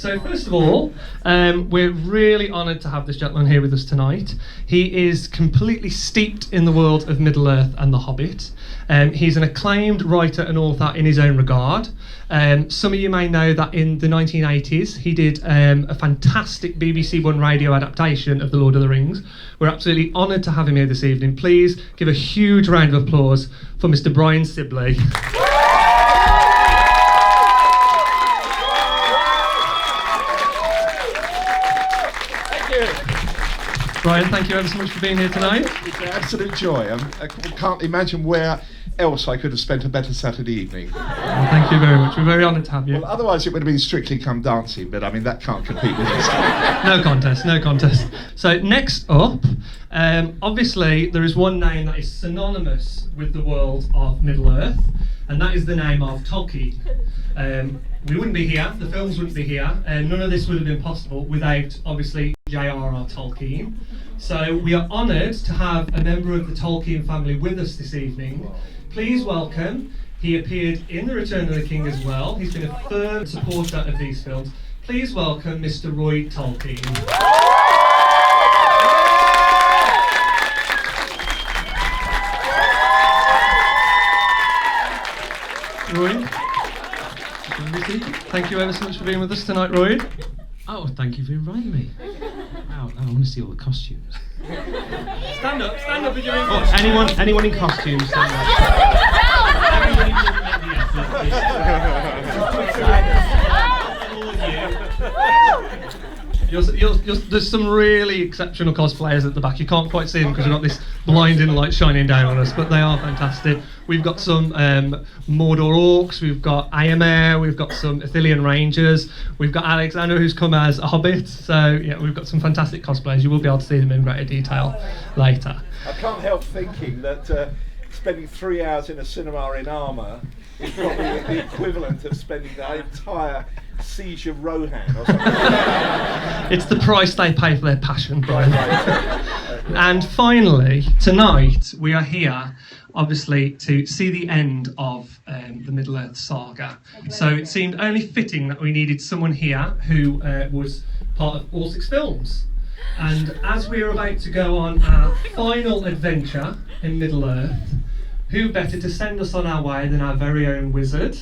So first of all, we're really honoured to have this gentleman here with us tonight. He is completely steeped in the world of Middle-earth and The Hobbit. He's an acclaimed writer and author in his own regard. Some of you may know that in the 1980s he did a fantastic BBC One radio adaptation of The Lord of the Rings. We're absolutely honoured to have him here this evening. Please give a huge round of applause for Mr. Brian Sibley. Brian, thank you ever so much for being here tonight. It's an absolute joy. I can't imagine where else I could have spent a better Saturday evening. Well, thank you very much. We're very honoured to have you. Well, otherwise it would have been Strictly Come Dancing, but I mean, that can't compete with this. No contest, no contest. So next up, obviously there is one name that is synonymous with the world of Middle-earth, and that is the name of Tolkien. We wouldn't be here, the films wouldn't be here, and none of this would have been possible without, obviously, J.R.R. Tolkien. So we are honoured to have a member of the Tolkien family with us this evening. Please welcome, he appeared in The Return of the King as well. He's been a firm supporter of these films. Please welcome Mr. Roy Tolkien. Roy, thank you ever so much for being with us tonight, Roy. Oh, thank you for inviting me. Wow, I want to see all the costumes. Stand up with your Anyone in costumes, stand up. There's some really exceptional cosplayers at the back. You can't quite see them because we've got this blinding light shining down on us, but they are fantastic. We've got some Mordor orcs, we've got Aemir, we've got some Ithilien rangers, we've got Alexander who's come as a hobbit, so yeah, we've got some fantastic cosplayers. You will be able to see them in greater detail later. I can't help thinking that spending 3 hours in a cinema in armour is probably the equivalent of spending the entire Siege of Rohan or something. It's the price they pay for their passion, Brian. And finally, tonight we are here, obviously, to see the end of the Middle-earth saga. So it seemed only fitting that we needed someone here who was part of all 6 films. And as we are about to go on our final adventure in Middle-earth, who better to send us on our way than our very own wizard?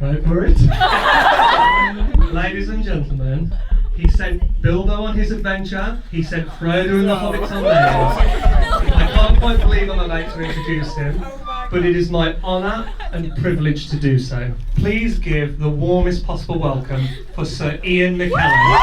Right for it. Ladies and gentlemen, he sent Bilbo on his adventure, he sent Frodo and the Hobbits on theirs. I can't quite believe I'm about to introduce him, but it is my honour and privilege to do so. Please give the warmest possible welcome for Sir Ian Mckellen.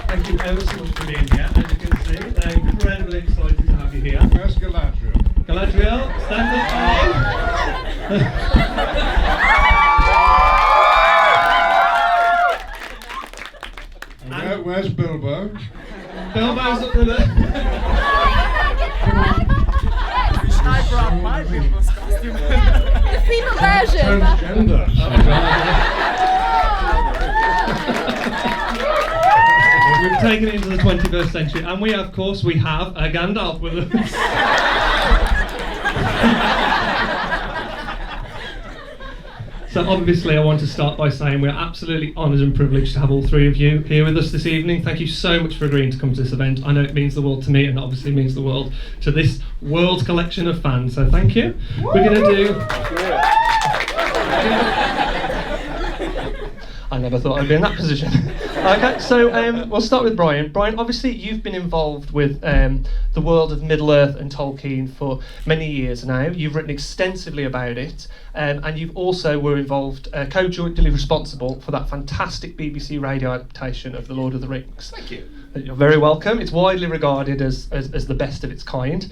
Thank you ever so much for being here. As you can see, they're incredibly excited to have you here. Where's Galadriel? Galadriel, stand up. Where's Bilbo? Bilbo's up there. I brought my Bilbo's costume. The female version. Transgender. We've taken it into the 21st century, and we, of course, we have a Gandalf with us. So obviously I want to start by saying we're absolutely honoured and privileged to have all 3 of you here with us this evening. Thank you so much for agreeing to come to this event. I know it means the world to me, and obviously means the world to this world collection of fans, so thank you. We're going to do... I never thought I'd be in that position. Okay, so we'll start with Brian. Brian, obviously you've been involved with the world of Middle-earth and Tolkien for many years now. You've written extensively about it, and you've also were involved, co-jointly responsible for that fantastic BBC radio adaptation of The Lord of the Rings. Thank you. You're very welcome. It's widely regarded as the best of its kind.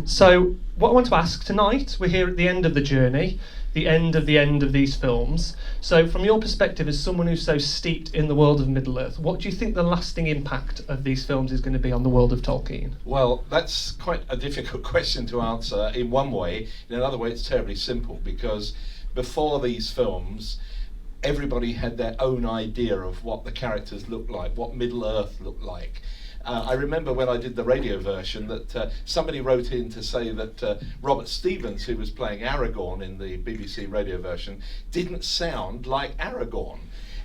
So what I want to ask tonight, we're here at the end of the journey. the end of these films. So from your perspective as someone who's so steeped in the world of Middle-earth, what do you think the lasting impact of these films is going to be on the world of Tolkien? Well, that's quite a difficult question to answer in one way. In another way, it's terribly simple, because before these films, everybody had their own idea of what the characters looked like, what Middle-earth looked like. I remember when I did the radio version that somebody wrote in to say that Robert Stevens, who was playing Aragorn in the BBC radio version, didn't sound like Aragorn.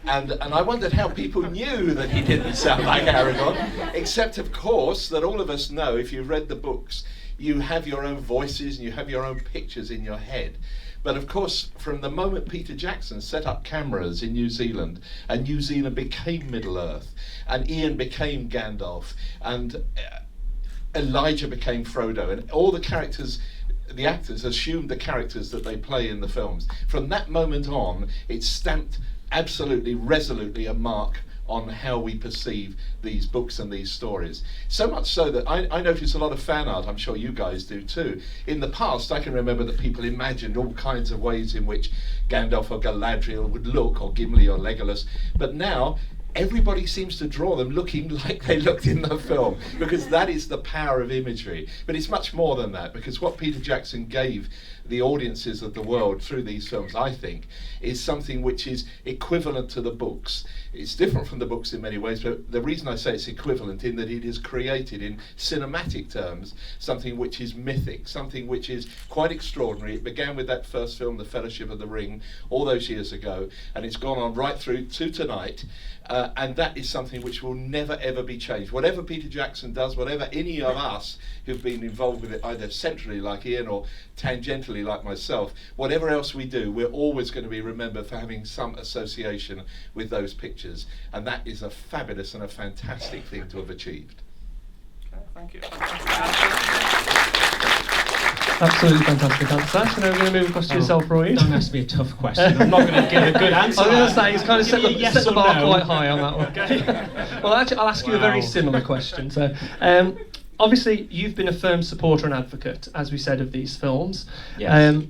And I wondered how people knew that he didn't sound like Aragorn, except of course that all of us know, if you've read the books, you have your own voices and you have your own pictures in your head. But of course, from the moment Peter Jackson set up cameras in New Zealand, and New Zealand became Middle-earth, and Ian became Gandalf, and Elijah became Frodo, and all the characters, the actors assumed the characters that they play in the films. From that moment on, it stamped absolutely, resolutely a mark on how we perceive these books and these stories. So much so that I notice a lot of fan art, I'm sure you guys do too. In the past, I can remember that people imagined all kinds of ways in which Gandalf or Galadriel would look, or Gimli or Legolas, but now everybody seems to draw them looking like they looked in the film, because that is the power of imagery. But it's much more than that, because what Peter Jackson gave the audiences of the world through these films, I think, is something which is equivalent to the books. It's different from the books in many ways, but the reason I say it's equivalent in that it is created in cinematic terms, something which is mythic, something which is quite extraordinary. It began with that first film, The Fellowship of the Ring, all those years ago, and it's gone on right through to tonight. And that is something which will never ever be changed. Whatever Peter Jackson does, whatever any of us who've been involved with it, either centrally like Ian or tangentially like myself, whatever else we do, we're always going to be remembered for having some association with those pictures. And that is a fabulous and a fantastic thing to have achieved. Okay, thank you. Absolutely fantastic answer. So now we're going to move across to yourself, Roy. Don't ask me a tough question. I'm not going to give a good answer. I was going to say, he's kind of set the, Yes set the or bar no. quite high on that one. Okay. Well, actually, I'll ask you a very similar question. So, obviously, you've been a firm supporter and advocate, as we said, of these films. Yes.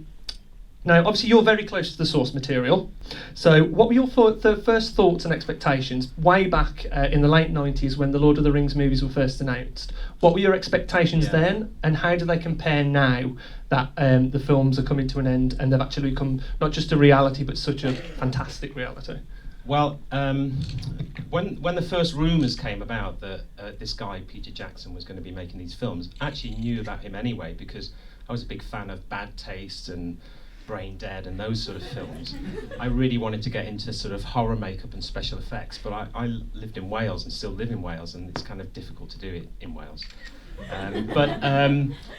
Now, obviously, you're very close to the source material. So, what were your first thoughts and expectations way back in the late 90s when the Lord of the Rings movies were first announced? What were your expectations then, and how do they compare now that the films are coming to an end and they've actually become not just a reality, but such a fantastic reality? Well, when the first rumours came about that this guy, Peter Jackson, was going to be making these films, I actually knew about him anyway because I was a big fan of Bad Taste and Brain Dead and those sort of films. I really wanted to get into sort of horror makeup and special effects, but I lived in Wales and still live in Wales, and it's kind of difficult to do it in Wales.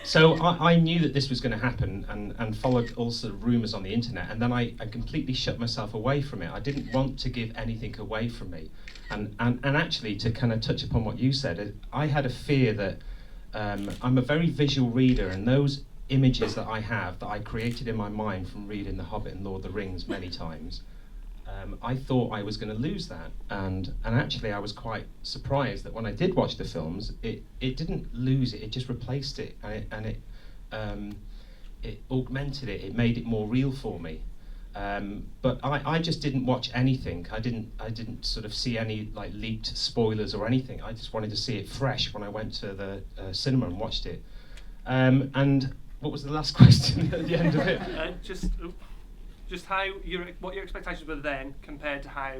So I knew that this was going to happen and followed all sort of rumours on the internet, and then I completely shut myself away from it. I didn't want to give anything away from me. And actually, to kind of touch upon what you said, I had a fear that I'm a very visual reader, and those images that I have, that I created in my mind from reading The Hobbit and Lord of the Rings many times, I thought I was going to lose that, and actually I was quite surprised that when I did watch the films, it didn't lose it, it just replaced it, and it augmented it, it made it more real for me. But I just didn't watch anything. I didn't sort of see any like leaked spoilers or anything. I just wanted to see it fresh when I went to the cinema and watched it. And what was the last question at the end of it? Just how what your expectations were then compared to how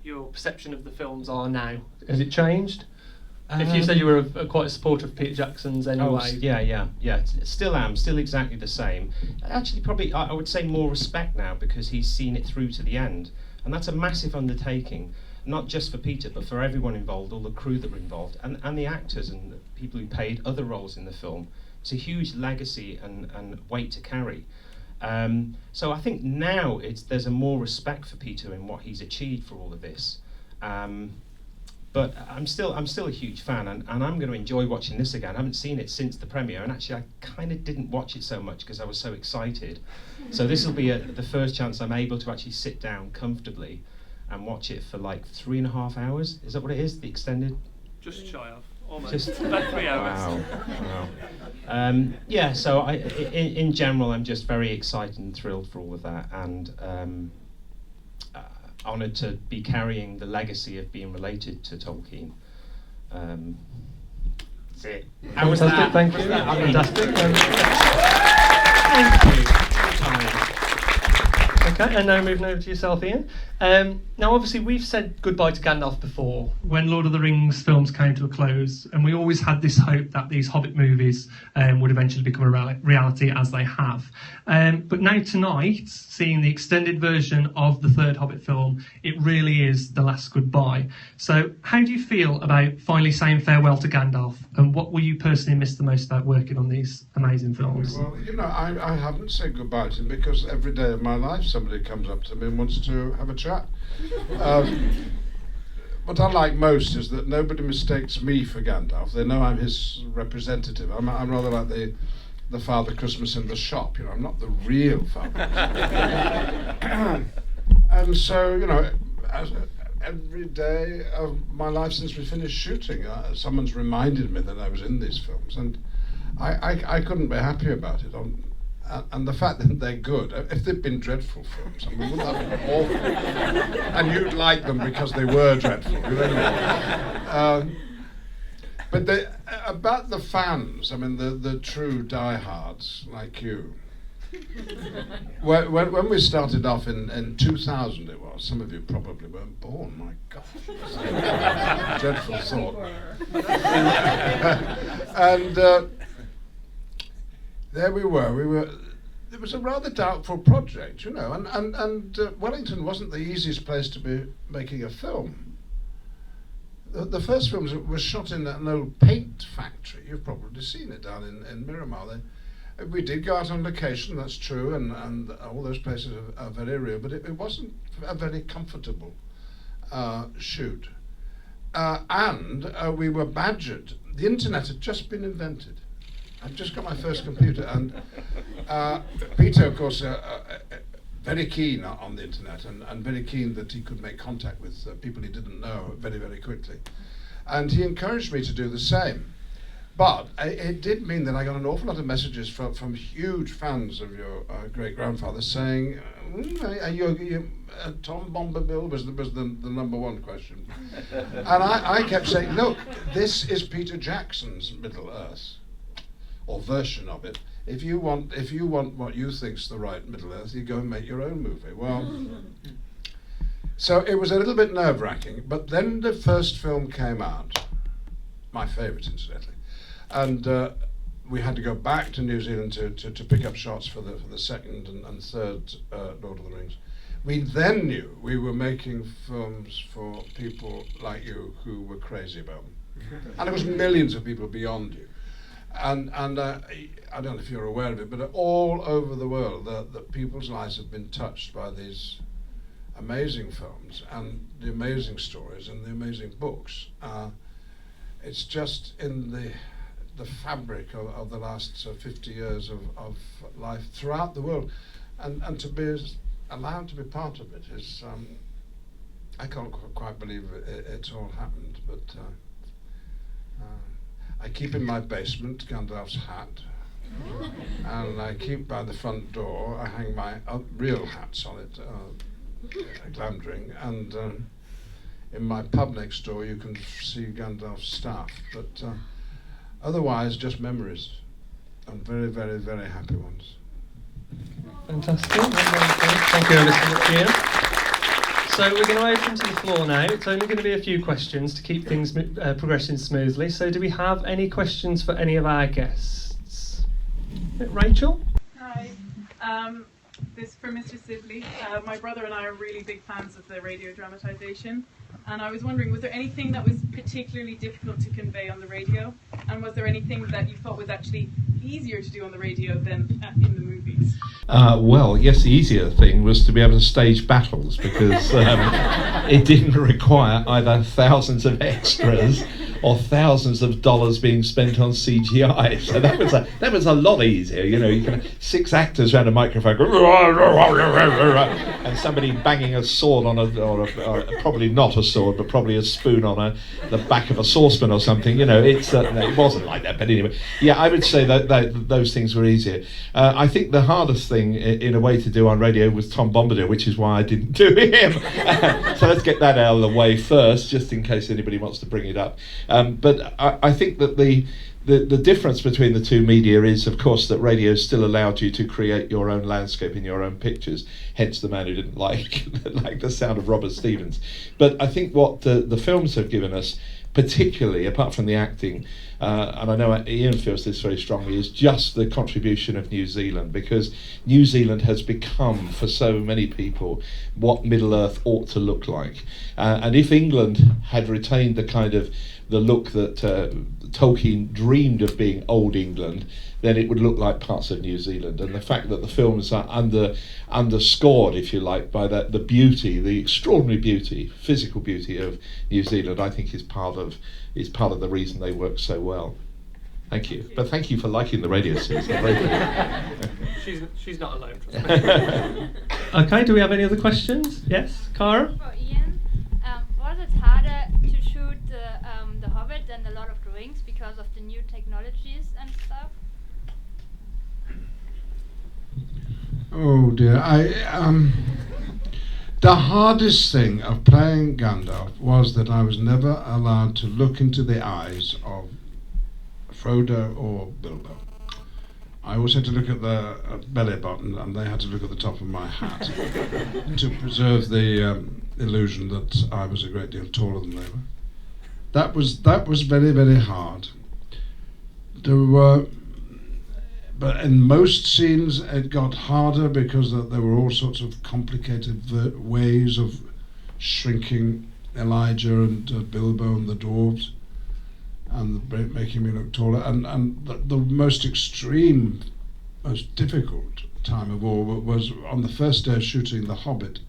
your Perception of the films are now. Has it changed? If you said you were quite a supporter of Peter Jackson's anyway. Yeah. Still am, still exactly the same. Actually, probably I would say more respect now because he's seen it through to the end, and that's a massive undertaking, not just for Peter but for everyone involved, all the crew that were involved, and the actors and the people who played other roles in the film. It's a huge legacy and weight to carry. So I think now there's a more respect for Peter and what he's achieved for all of this. But I'm still a huge fan, and I'm going to enjoy watching this again. I haven't seen it since the premiere, and actually I kind of didn't watch it so much because I was so excited. So this will be the first chance I'm able to actually sit down comfortably and watch it for like 3.5 hours. Is that what it is? The extended? just shy of. almost. Just- About 3 hours. Wow. Yeah, so in general, I'm just very excited and thrilled for all of that, and honoured to be carrying the legacy of being related to Tolkien. That's it. How was that? Fantastic, thank you. Fantastic. Thank you. Okay, and now moving over to yourself, Ian. Now, obviously, we've said goodbye to Gandalf before when Lord of the Rings films came to a close, and we always had this hope that these Hobbit movies would eventually become a reality, as they have. But now tonight, seeing the extended version of the third Hobbit film, it really is the last goodbye. So, how do you feel about finally saying farewell to Gandalf, and what will you personally miss the most about working on these amazing films? Well, you know, I haven't said goodbye to him because every day of my life somebody comes up to me and wants to have a chat. What I like most is that nobody mistakes me for Gandalf. They know I'm his representative. I'm rather like the Father Christmas in the shop. You know, I'm not the real Father. And so, you know, every day of my life since we finished shooting, someone's reminded me that I was in these films, and I couldn't be happier about it. And the fact that they're good, if they'd been dreadful films, I mean, wouldn't that be awful? And you'd like them because they were dreadful, you know. But about the fans, I mean, the true diehards like you. When we started off in 2000, it was. Some of you probably weren't born. My God, dreadful thought. And. There we were. It was a rather doubtful project, you know, and Wellington wasn't the easiest place to be making a film. The first films was shot in an old paint factory. You've probably seen it down in Miramar. We did go out on location, that's true, and all those places are very real, but it wasn't a very comfortable shoot. And we were badgered. The internet had just been invented. I've just got my first computer, and Peter, of course, very keen on the internet, and very keen that he could make contact with people he didn't know very, very quickly. And he encouraged me to do the same. But it did mean that I got an awful lot of messages from huge fans of your great-grandfather saying, are you Tom Bombadil was the number one question. And I kept saying, look, this is Peter Jackson's Middle-earth. Or version of it. If you want what you think's the right Middle-earth, you go and make your own movie. Well, so it was a little bit nerve-wracking, but then the first film came out, my favourite incidentally, and we had to go back to New Zealand to pick up shots for the second and third Lord of the Rings. We then knew we were making films for people like you who were crazy about them, and it was millions of people beyond you. And I don't know if you're aware of it, but all over the world, the people's lives have been touched by these amazing films and the amazing stories and the amazing books. It's just in the fabric of the last 50 years of life throughout the world, and to be allowed to be part of it is, I can't quite believe it's all happened, but. I keep in my basement Gandalf's hat, and I keep by the front door, I hang my real hats on it, Glamdring, and in my pub next door you can see Gandalf's staff, but otherwise just memories, and very, very, very happy ones. Fantastic. Thank you ever so much, Ian. So we're going to open to the floor now. It's only going to be a few questions to keep things progressing smoothly. So do we have any questions for any of our guests? Rachel? Hi. This is for Mr. Sibley. My brother and I are really big fans of the radio dramatisation. And I was wondering, was there anything that was particularly difficult to convey on the radio? And was there anything that you thought was actually easier to do on the radio than in the movies? Well, yes, the easier thing was to be able to stage battles because it didn't require either thousands of extras or thousands of dollars being spent on CGI. So that was a lot easier. You know, you can have 6 actors around a microphone and somebody banging a sword on or probably not a sword, but probably a spoon on the back of a saucepan or something. You know, it wasn't like that. But anyway, yeah, I would say that those things were easier. I think the hardest thing in a way to do on radio was Tom Bombadil, which is why I didn't do him. So let's get that out of the way first, just in case anybody wants to bring it up. But I think that the difference between the two media is, of course, that radio still allowed you to create your own landscape in your own pictures, hence the man who didn't like the sound of Robert Stevens. But I think what the films have given us, particularly, apart from the acting, and I know Ian feels this very strongly, is just the contribution of New Zealand, because New Zealand has become, for so many people, what Middle-earth ought to look like. And if England had retained the kind of the look that Tolkien dreamed of being old England, then it would look like parts of New Zealand. And the fact that the films are underscored, if you like, by the beauty, the extraordinary beauty, physical beauty of New Zealand, I think is part of the reason they work so well. Thank you. But thank you for liking the radio series. She's not alone. Trust me. Okay, do we have any other questions? Yes, Cara? For Ian, was it harder to shoot the Hobbit than a lot of the Rings because of the new technologies and stuff? Oh dear, the hardest thing of playing Gandalf was that I was never allowed to look into the eyes of Frodo or Bilbo. I always had to look at the belly button, and they had to look at the top of my hat to preserve the illusion that I was a great deal taller than they were. That was very, very hard. But in most scenes it got harder because there were all sorts of complicated ways of shrinking Elijah and Bilbo and the dwarves, and making me look taller. And the most extreme, most difficult time of all was on the first day of shooting The Hobbit,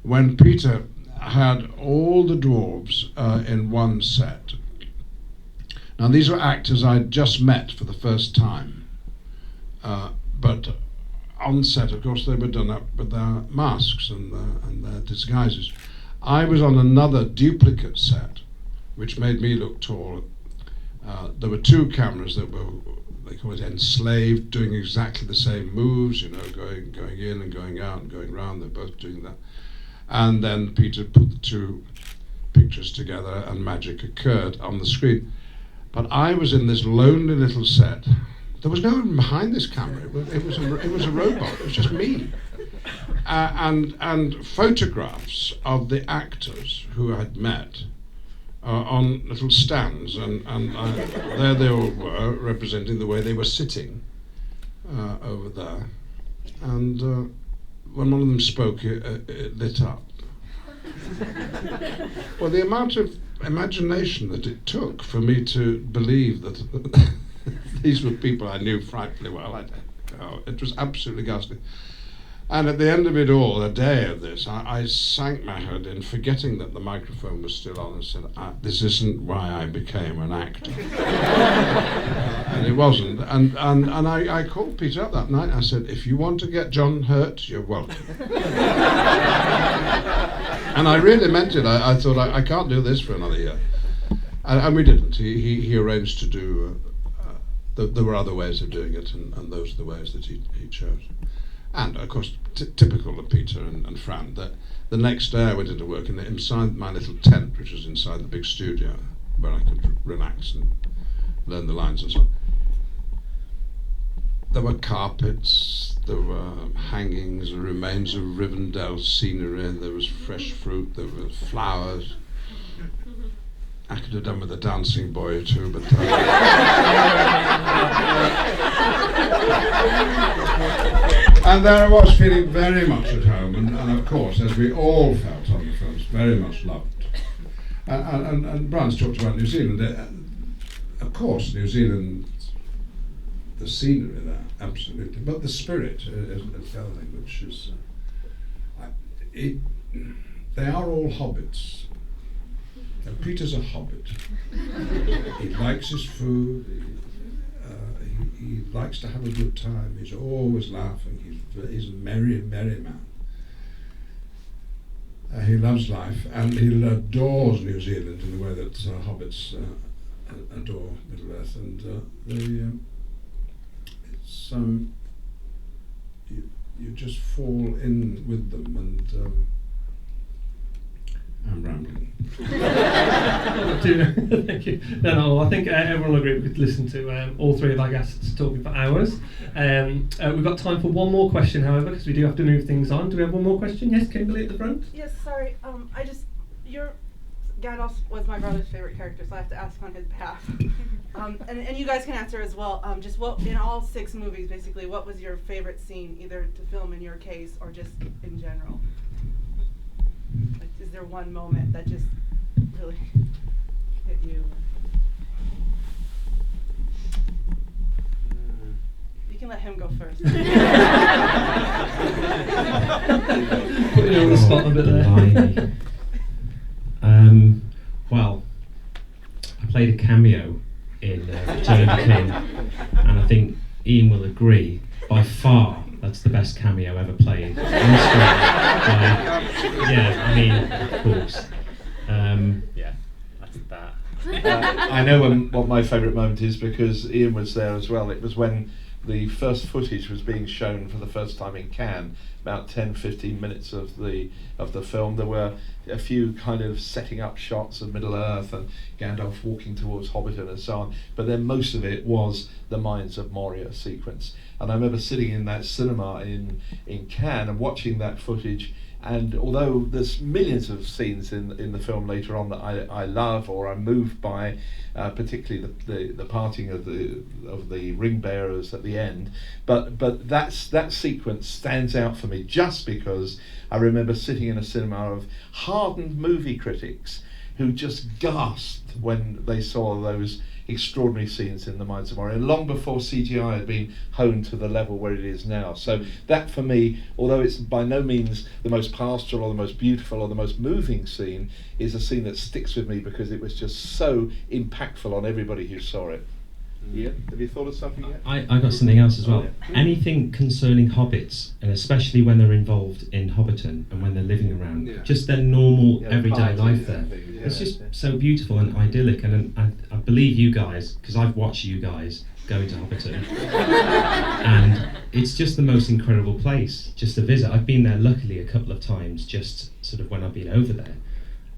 when Peter had all the dwarves in one set. Now these were actors I'd just met for the first time. But on set, of course, they were done up with their masks and their disguises. I was on another duplicate set, which made me look tall. There were 2 cameras that were, they call it enslaved, doing exactly the same moves, you know, going in and going out and going round. They're both doing that. And then Peter put the 2 pictures together, and magic occurred on the screen. But I was in this lonely little set. There was no one behind this camera. It was a robot. It was just me. And photographs of the actors who I had met on little stands, and there they all were, representing the way they were sitting over there. And when one of them spoke, it lit up. Well, the amount of imagination that it took for me to believe that these were people I knew frightfully well. It was absolutely ghastly. And at the end of it all, a day of this, I sank my head in, forgetting that the microphone was still on, and said, this isn't why I became an actor. And it wasn't. And I called Peter up that night. I said, if you want to get John hurt, you're welcome. And I really meant it. I thought, I can't do this for another year. And we didn't. He arranged to do... there were other ways of doing it, and those are the ways that he chose. And of course, typical of Peter and Fran, that the next day I went into work, and inside my little tent, which was inside the big studio, where I could relax and learn the lines and so on, there were carpets, there were hangings, the remains of Rivendell scenery, there was fresh fruit, there were flowers. I could have done with a dancing boy or 2, but... And there I was, feeling very much at home, and of course, as we all felt on the films, very much loved. And Brian's talked about New Zealand. Of course, New Zealand, the scenery there, absolutely, but the spirit is the other thing, which is... they are all hobbits. Peter's a hobbit. He likes his food. He likes to have a good time. He's always laughing. He's a merry man. He loves life, and he adores New Zealand in the way that hobbits adore Middle Earth. And it's you just fall in with them, and I'm rambling. Thank you. No, I think everyone will agree we could listen to all three of our guests talking for hours. We've got time for one more question, however, because we do have to move things on. Do we have one more question? Yes, Kimberly at the front. Yes, sorry. Gandalf was my brother's favorite character, so I have to ask on his behalf. And you guys can answer as well. Just what in all 6 movies, basically, what was your favorite scene, either to film in your case or just in general? Like, is there one moment that just really hit you? You can let him go first. Put you on the spot a bit there. Well, I played a cameo in Return of the King, and I think Ian will agree, by far, that's the best cameo ever played on screen. Yeah, I mean, of course. Yeah, that's that. I know what my favourite moment is, because Ian was there as well. It was when the first footage was being shown for the first time in Cannes, about 10-15 minutes of the film. There were a few kind of setting up shots of Middle Earth and Gandalf walking towards Hobbiton and so on, but then most of it was the Mines of Moria sequence. And I remember sitting in that cinema in Cannes and watching that footage, and although there's millions of scenes in the film later on that I love or I'm moved by, particularly the parting of the ring bearers at the end, but that sequence stands out for me just because I remember sitting in a cinema of hardened movie critics who just gasped when they saw those extraordinary scenes in the Mines of Moria, long before CGI had been honed to the level where it is now. So that, for me, although it's by no means the most pastoral or the most beautiful or the most moving scene, is a scene that sticks with me because it was just so impactful on everybody who saw it. Ian, have you thought of something yet? I got something else as well. Anything concerning hobbits, and especially when they're involved in Hobbiton and when they're living around, just their normal everyday life there. It's just so beautiful and idyllic, and I believe you guys, because I've watched you guys go to Hobbiton, and it's just the most incredible place just to visit. I've been there luckily a couple of times, just sort of when I've been over there,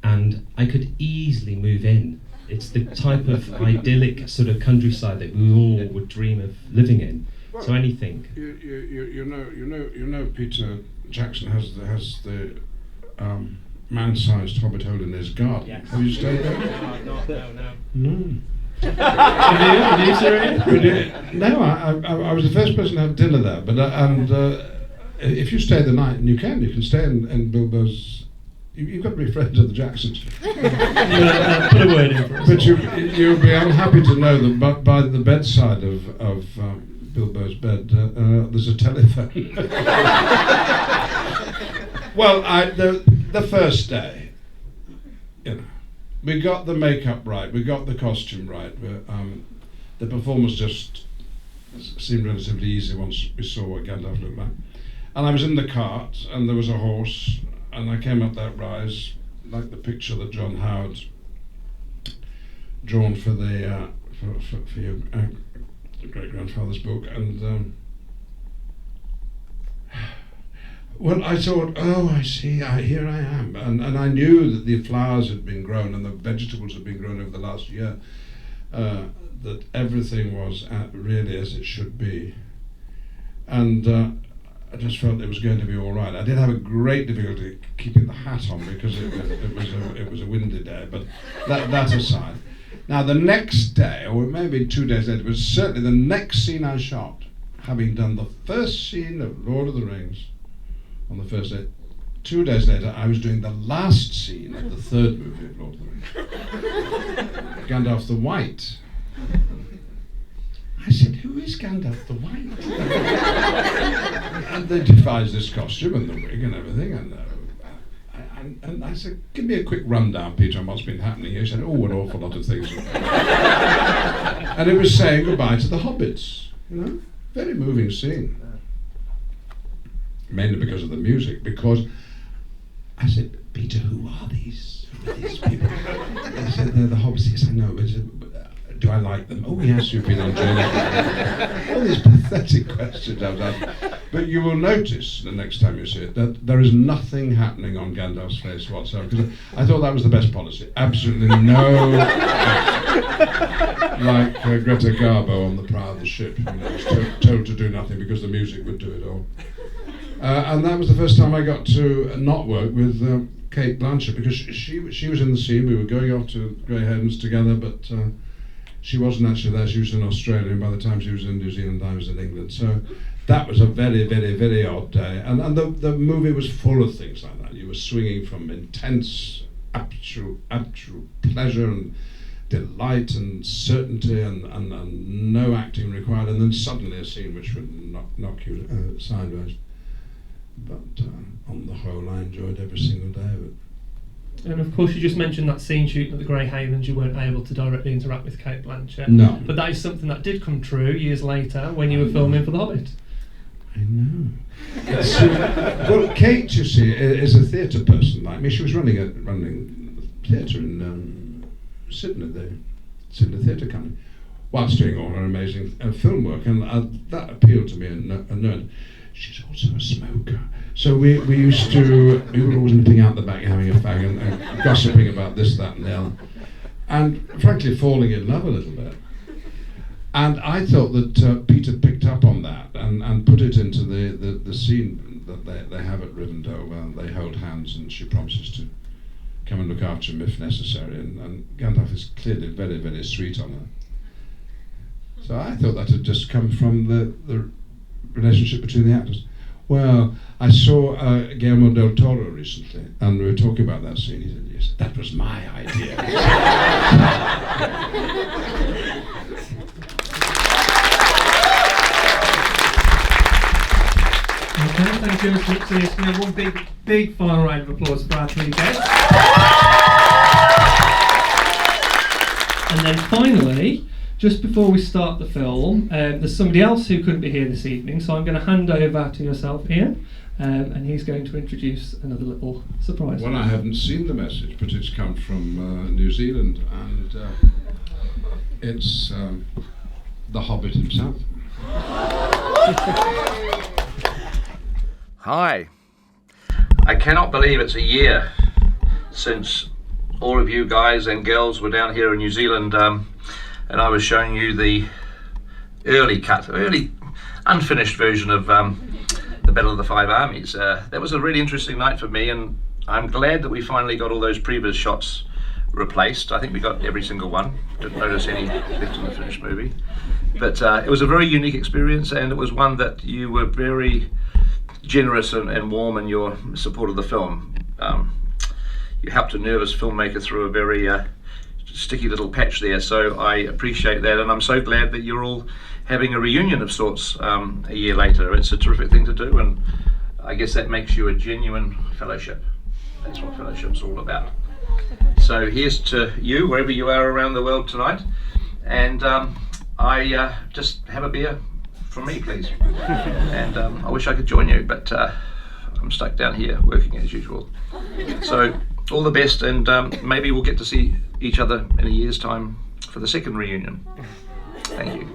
and I could easily move in. It's the type of idyllic sort of countryside that we all would dream of living in. Well, so anything. You know, Peter Jackson has the man-sized hobbit hole in his garden. Yes. Have you stayed there? No. Have you, Sir Ian? No, I was the first person to have dinner there. But if you stay the night, and you can stay in Bilbo's. You've got to be friends of the Jacksons. Put a word in for us. But you'll be unhappy to know that by the bedside of Bilbo's bed, there's a telephone. Well, the first day, we got the makeup right, we got the costume right. The performance just seemed relatively easy once we saw what Gandalf looked like. And I was in the cart, and there was a horse. And I came up that rise, like the picture that John Howard drawn for the for your great grandfather's book, and well, I thought, oh, I see, here I am, and I knew that the flowers had been grown and the vegetables had been grown over the last year, that everything was really as it should be, and. I just felt it was going to be all right. I did have a great difficulty keeping the hat on because it was a windy day, but that aside. Now the next day, or maybe 2 days later, was certainly the next scene I shot, having done the first scene of Lord of the Rings on the first day. 2 days later, I was doing the last scene of the third movie of Lord of the Rings, Gandalf the White. I said, who is Gandalf the White? And they devised this costume and the wig and everything, and And I said, give me a quick rundown, Peter, on what's been happening. He said, oh, an awful lot of things. And it was saying goodbye to the hobbits, you know? Very moving scene. Mainly because of the music, because I said, Peter, who are these? Who are these people? He said, they're the hobbits. He said, no, but do I like them? Oh, yes, you've been on journey. All these pathetic questions I was asking. But you will notice the next time you see it that there is nothing happening on Gandalf's face whatsoever. Because I thought that was the best policy. Absolutely no. Like Greta Garbo on the prow of the ship, who was told to do nothing because the music would do it all. And that was the first time I got to not work with Kate Blanchett, because she was in the scene. We were going off to Grey Havens together, but she wasn't actually there. She was in Australia, and by the time she was in New Zealand, I was in England. So that was a very, very, very odd day. And the movie was full of things like that. You were swinging from intense, actual pleasure and delight and certainty and no acting required, and then suddenly a scene which would knock you sideways. But on the whole, I enjoyed every single day of it. And of course, you just mentioned that scene shooting at the Grey Havens. You weren't able to directly interact with Kate Blanchett. No. But that is something that did come true years later when you were filming for The Hobbit. I know. Well, Kate, you see, is a theatre person like me. She was running theatre in Sydney, the Sydney Theatre Company, whilst doing all her amazing film work, and that appealed to me and nerd. She's also a smoker. So we were always nipping out the back, having a fag and gossiping about this, that and the other. And frankly, falling in love a little bit. And I thought that Peter picked up on that and put it into the scene that they have at Rivendell, where they hold hands and she promises to come and look after him if necessary. And Gandalf is clearly very, very sweet on her. So I thought that had just come from the relationship between the actors. Well, I saw Guillermo del Toro recently, and we were talking about that scene. He said, yes, that was my idea. Okay, thank you very much. So yes, we have one big final round of applause for our three guests. And then finally, just before we start the film, there's somebody else who couldn't be here this evening, so I'm going to hand over to yourself, Ian, and he's going to introduce another little surprise. Well, I haven't seen the message, but it's come from New Zealand, and it's the Hobbit himself. Hi. I cannot believe it's a year since all of you guys and girls were down here in New Zealand, and I was showing you the early unfinished version of the Battle of the Five Armies. That was a really interesting night for me, and I'm glad that we finally got all those previous shots replaced. I think we got every single one. Didn't notice any left in the finished movie. But it was a very unique experience, and it was one that you were very generous and warm in your support of the film. You helped a nervous filmmaker through a very sticky little patch there, so I appreciate that, and I'm so glad that you're all having a reunion of sorts a year later. It's a terrific thing to do, and I guess that makes you a genuine fellowship. That's what fellowship's all about. So here's to you, wherever you are around the world tonight, and I just have a beer from me, please. And I wish I could join you, but I'm stuck down here working as usual. So all the best, and maybe we'll get to see each other in a year's time for the second reunion. Thank you.